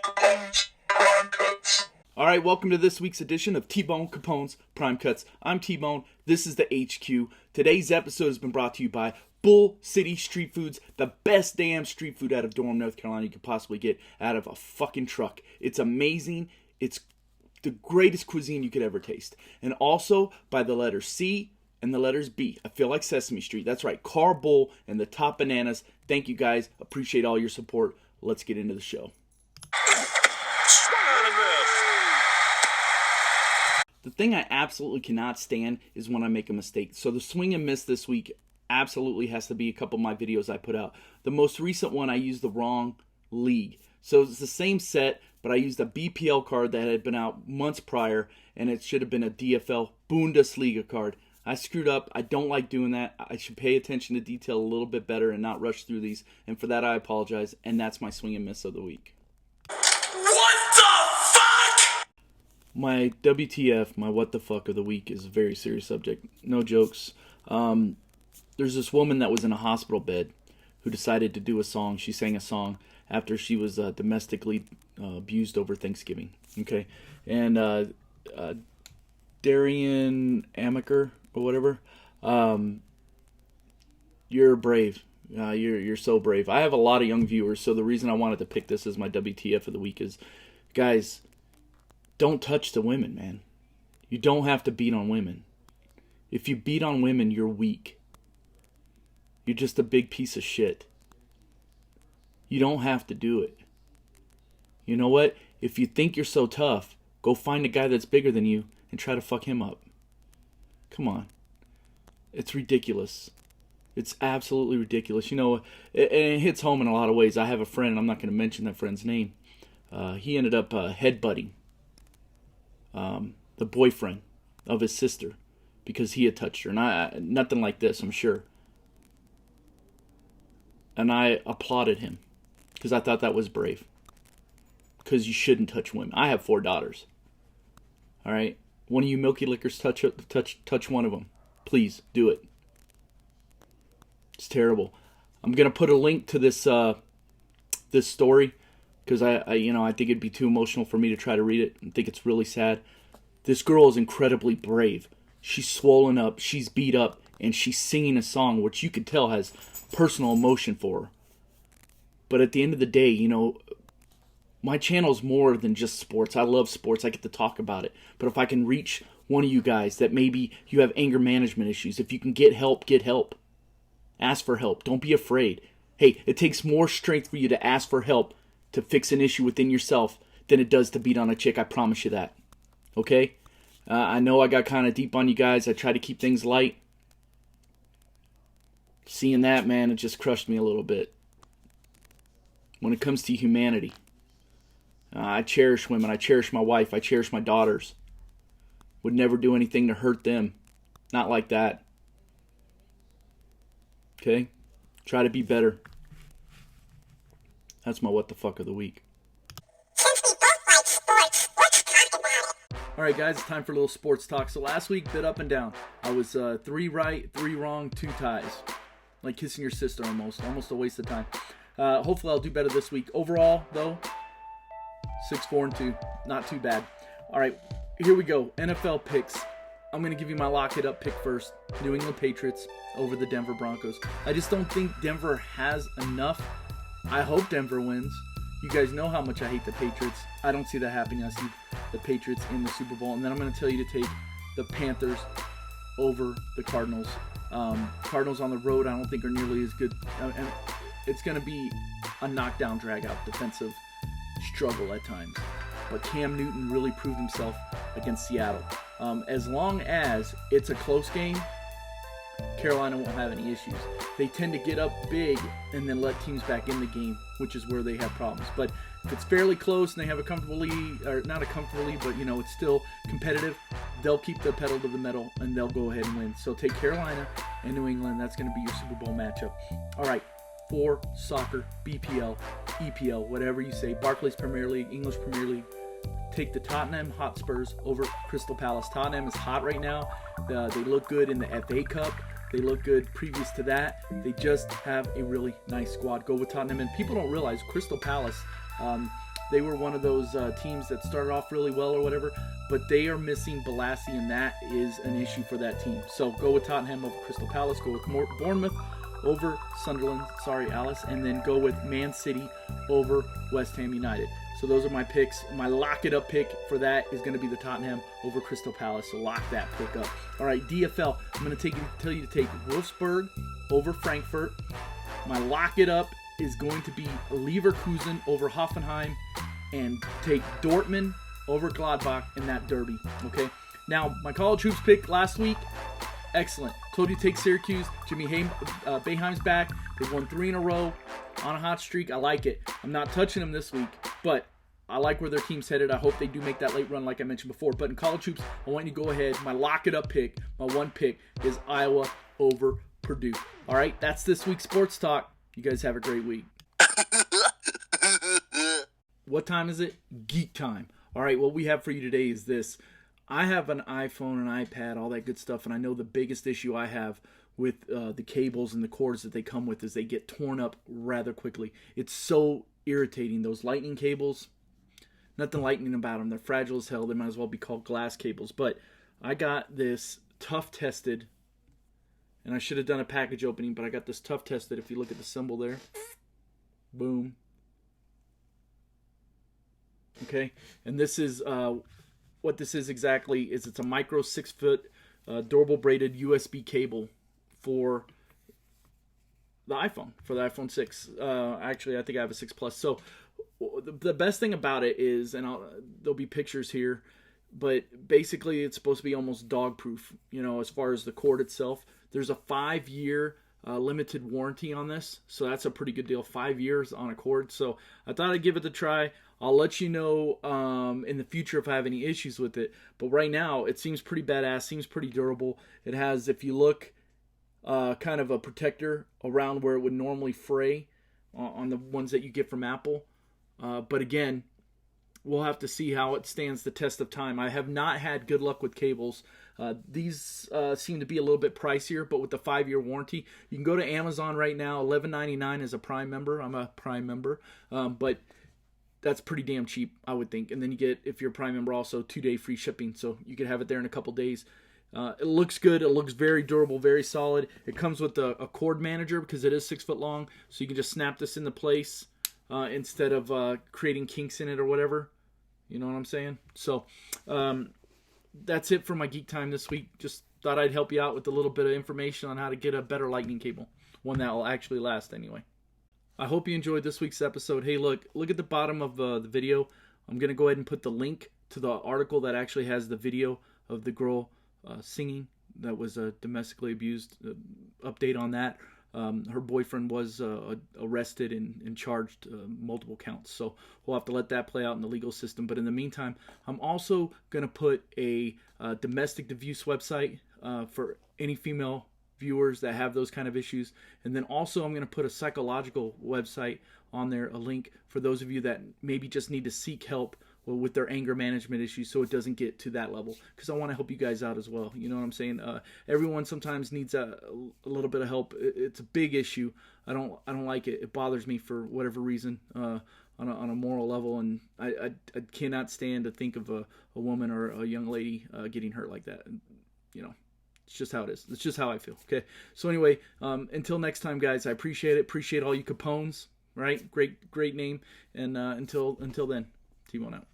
Capone's Prime Cuts. All right, welcome to this week's edition of TBone Capone's Prime Cuts. I'm T-Bone. This is the HQ. Today's episode has been brought to you by Bull City Street Foods, the best damn street food out of Durham, North Carolina you could possibly get out of a fucking truck. It's amazing. It's the greatest cuisine you could ever taste. And also by the letters C and the letters B. I feel like Sesame Street. That's right, Car Bull and the Top Bananas. Thank you guys. Appreciate all your support. Let's get into the show. The thing I absolutely cannot stand is when I make a mistake. So the swing and miss this week absolutely has to be a couple of my videos I put out. The most recent one, I used the wrong league. So it's the same set, but I used a BPL card that had been out months prior, and it should have been a DFL Bundesliga card. I screwed up. I don't like doing that. I should pay attention to detail a little bit better and not rush through these. And for that, I apologize. And that's my swing and miss of the week. My WTF, my what the fuck of the week is a very serious subject. No jokes. There's this woman that was in a hospital bed who decided to do a song. She sang a song after she was domestically abused over Thanksgiving. Okay? And Darian Amaker or whatever, you're brave. You're so brave. I have a lot of young viewers, so the reason I wanted to pick this as my WTF of the week is, guys, don't touch the women, man. You don't have to beat on women. If you beat on women, you're weak. You're just a big piece of shit. You don't have to do it. You know what? If you think you're so tough, go find a guy that's bigger than you and try to fuck him up. Come on. It's ridiculous. It's absolutely ridiculous. You know, it hits home in a lot of ways. I have a friend, and I'm not going to mention that friend's name. He ended up headbutting the boyfriend of his sister because he had touched her. And nothing like this, I'm sure. And I applauded him because I thought that was brave. Because you shouldn't touch women. I have 4 daughters. All right? One of you milky lickers touch one of them. Please, do it. It's terrible. I'm going to put a link to this this story because I think it'd be too emotional for me to try to read it. I think it's really sad. This girl is incredibly brave. She's swollen up, she's beat up, and she's singing a song which you could tell has personal emotion for her. But at the end of the day, you know, my channel is more than just sports. I love sports. I get to talk about it. But if I can reach one of you guys that maybe you have anger management issues, if you can get help, get help. Ask for help. Don't be afraid. Hey, it takes more strength for you to ask for help to fix an issue within yourself than it does to beat on a chick. I promise you that. Okay? I know I got kind of deep on you guys. I try to keep things light. Seeing that, man, it just crushed me a little bit. When it comes to humanity, I cherish women. I cherish my wife. I cherish my daughters. Would never do anything to hurt them. Not like that. Okay? Try to be better. That's my what the fuck of the week. Since we both like sports, let's talk about it. Alright guys, it's time for a little sports talk. So last week, bit up and down. I was 3 right, 3 wrong, 2 ties. Like kissing your sister almost. Almost a waste of time. Hopefully I'll do better this week. Overall, though, 6-4-2. Not too bad. Alright, here we go. NFL picks. I'm going to give you my lock it up pick first. New England Patriots over the Denver Broncos. I just don't think Denver has enough. I hope Denver wins. You guys know how much I hate the Patriots. I don't see that happening. I see the Patriots in the Super Bowl. And then I'm going to tell you to take the Panthers over the Cardinals. Cardinals on the road I don't think are nearly as good. And it's going to be a knockdown, drag-out defensive struggle at times. But Cam Newton really proved himself against Seattle. As long as it's a close game, Carolina won't have any issues. They tend to get up big and then let teams back in the game, which is where they have problems. But if it's fairly close and they have a comfortable lead, or not a comfortable lead, but it's still competitive, they'll keep the pedal to the metal and they'll go ahead and win. So take Carolina and New England. That's going to be your Super Bowl matchup. All right, for soccer, BPL, EPL, whatever you say, Barclays Premier League, English Premier League, take the Tottenham Hotspurs over Crystal Palace. Tottenham is hot right now. They look good in the FA Cup. They look good previous to that. They just have a really nice squad. Go with Tottenham. And people don't realize Crystal Palace, They were one of those teams that started off really well or whatever, but they are missing Balassi, and that is an issue for that team. So go with Tottenham over Crystal Palace. Go with Bournemouth over Sunderland. Sorry, Alice. And then go with Man City over West Ham United. So those are my picks. My lock it up pick for that is going to be the Tottenham over Crystal Palace. So lock that pick up. All right, DFL. I'm going to tell you to take Wolfsburg over Frankfurt. My lock it up is going to be Leverkusen over Hoffenheim, and take Dortmund over Gladbach in that derby. Okay. Now my college hoops pick last week. Excellent. Told you to take Syracuse. Jimmy Boeheim's back. They've won 3 in a row on a hot streak. I like it. I'm not touching them this week, but I like where their team's headed. I hope they do make that late run like I mentioned before. But in college hoops, I want you to go ahead. My lock it up pick, my one pick is Iowa over Purdue. All right, that's this week's Sports Talk. You guys have a great week. What time is it? Geek time. All right, what we have for you today is this. I have an iPhone, an iPad, all that good stuff, and I know the biggest issue I have with the cables and the cords that they come with is they get torn up rather quickly. It's so irritating. Those lightning cables, nothing lightning about them. They're fragile as hell. They might as well be called glass cables. But I got this tough tested, and I should have done a package opening, but I got this tough tested. If you look at the symbol there, boom. Okay, and this is what this is exactly. Is it's a micro 6-foot durable braided USB cable for the iPhone, for the iPhone 6. Actually, I think I have a 6 Plus. So the best thing about it is, and there'll be pictures here, but basically it's supposed to be almost dog proof, as far as the cord itself. There's a 5-year limited warranty on this, so that's a pretty good deal. 5 years on a cord. So I thought I'd give it a try. I'll let you know in the future if I have any issues with it. But right now, it seems pretty badass, seems pretty durable. It has, if you look, kind of a protector around where it would normally fray on the ones that you get from Apple. But again, we'll have to see how it stands the test of time. I have not had good luck with cables. These seem to be a little bit pricier, but with the 5-year warranty, you can go to Amazon right now. $11.99 as a Prime member. I'm a Prime member, but that's pretty damn cheap, I would think. And then you get, if you're a Prime member, also 2-day free shipping, so you could have it there in a couple days. It looks good. It looks very durable, very solid. It comes with a cord manager because it is 6 foot long, so you can just snap this into place instead of creating kinks in it or whatever. You know what I'm saying? So that's it for my Geek Time this week. Just thought I'd help you out with a little bit of information on how to get a better lightning cable, one that will actually last anyway. I hope you enjoyed this week's episode. Hey, look at the bottom of the video. I'm going to go ahead and put the link to the article that actually has the video of the girl singing that was domestically abused. Update on that. Her boyfriend was arrested and charged multiple counts. So we'll have to let that play out in the legal system. But in the meantime, I'm also going to put a domestic abuse website for any female viewers that have those kind of issues. And then also I'm going to put a psychological website on there, a link for those of you that maybe just need to seek help with their anger management issues so it doesn't get to that level, because I want to help you guys out as well. You know what I'm saying? Everyone sometimes needs a little bit of help. It's a big issue. I don't like it. It bothers me for whatever reason on a moral level, and I cannot stand to think of a woman or a young lady getting hurt like that. And, it's just how it is. It's just how I feel. Okay. So anyway, until next time, guys, I appreciate it. Appreciate all you Capones. Right? Great name. And until then, TBone out.